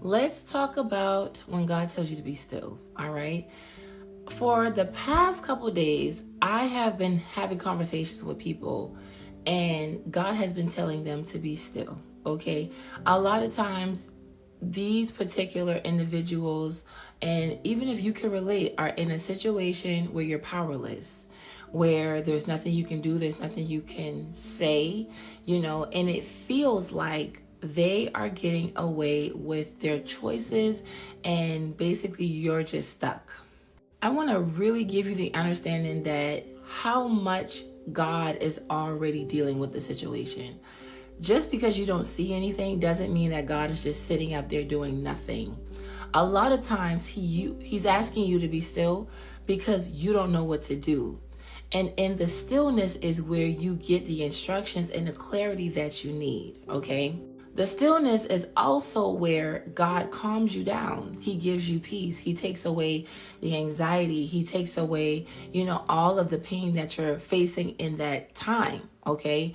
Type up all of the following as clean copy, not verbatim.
Let's talk about when God tells you to be still, all right? For the past couple of days, I have been having conversations with people and God has been telling them to be still, okay? A lot of times, these particular individuals, and even if you can relate, are in a situation where you're powerless, where there's nothing you can do, there's nothing you can say, and it feels like they are getting away with their choices and basically you're just stuck. I want to really give you the understanding that how much God is already dealing with the situation. Just because you don't see anything doesn't mean that God is just sitting up there doing nothing. A lot of times he's asking you to be still because you don't know what to do. And in the stillness is where you get the instructions and the clarity that you need, okay? The stillness is also where God calms you down. He gives you peace. He takes away the anxiety. He takes away, all of the pain that you're facing in that time, okay?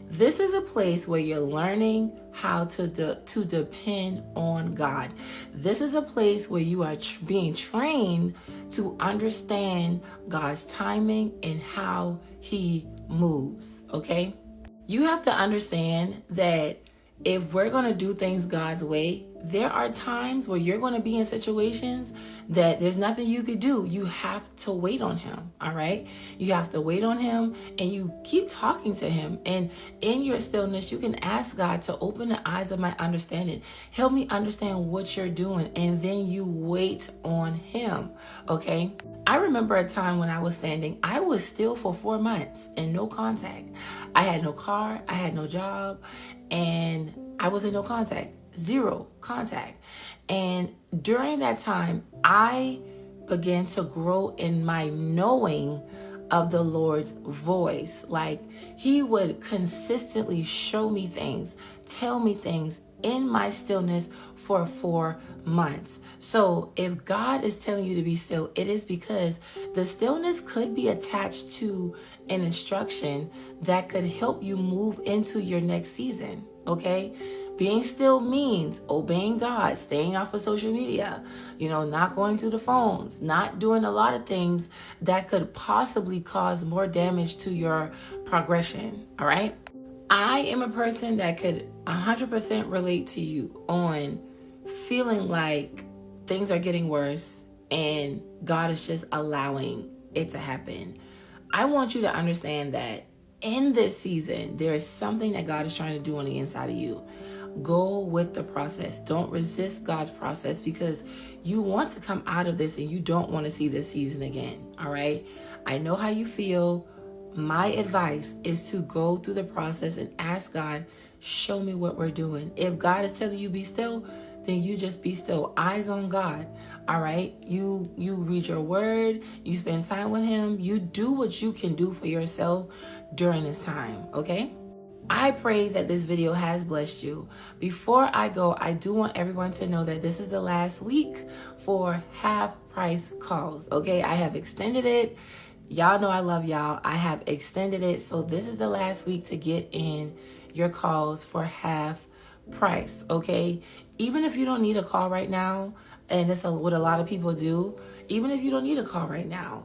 This is a place where you're learning how to depend on God. This is a place where you are being trained to understand God's timing and how He moves, okay? You have to understand that if we're going to do things God's way, there are times where you're going to be in situations that there's nothing you could do. You have to wait on Him, all right? You have to wait on Him and you keep talking to Him. And in your stillness, you can ask God to open the eyes of my understanding. Help me understand what you're doing. And then you wait on Him, okay? I remember a time when I was still for 4 months and no contact. I had no car, I had no job, and I was in no contact, zero contact. And during that time, I began to grow in my knowing of the Lord's voice. Like He would consistently show me things, tell me things in my stillness for 4 months. So if God is telling you to be still, it is because the stillness could be attached to an instruction that could help you move into your next season, okay? Being still means obeying God, staying off of social media, not going through the phones, not doing a lot of things that could possibly cause more damage to your progression, all right? I am a person that could 100% relate to you on feeling like things are getting worse and God is just allowing it to happen. I want you to understand that in this season, there is something that God is trying to do on the inside of you. Go with the process. Don't resist God's process because you want to come out of this and you don't want to see this season again. All right. I know how you feel. My advice is to go through the process and ask God, show me what we're doing. If God is telling you be still, then you just be still. Eyes on God. All right. You read your word. You spend time with Him. You do what you can do for yourself during this time. Okay. I pray that this video has blessed you. Before I go, I do want everyone to know that this is the last week for half price calls. Okay. I have extended it. Y'all know I love y'all. I have extended it. So this is the last week to get in your calls for half price. Okay. Even if you don't need a call right now, and it's what a lot of people do, even if you don't need a call right now,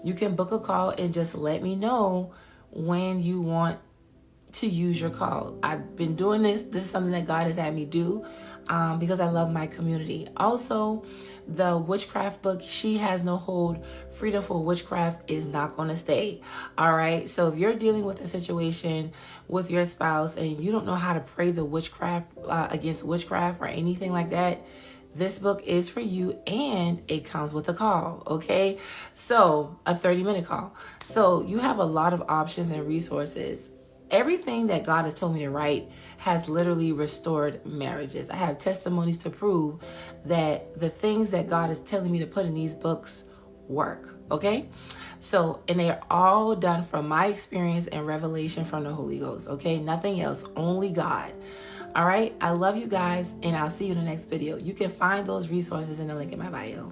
you can book a call and just let me know when you want to use your call. I've been doing this. This is something that God has had me do because I love my community. Also, the witchcraft book, She Has No Hold, Freedom for Witchcraft, is not going to stay. All right. So if you're dealing with a situation with your spouse and you don't know how to pray the witchcraft against witchcraft or anything like that, this book is for you and it comes with a call, okay? So a 30-minute call. So you have a lot of options and resources. Everything that God has told me to write has literally restored marriages. I have testimonies to prove that the things that God is telling me to put in these books work, okay? So, and they are all done from my experience and revelation from the Holy Ghost, okay? Nothing else, only God. All right, I love you guys, and I'll see you in the next video. You can find those resources in the link in my bio.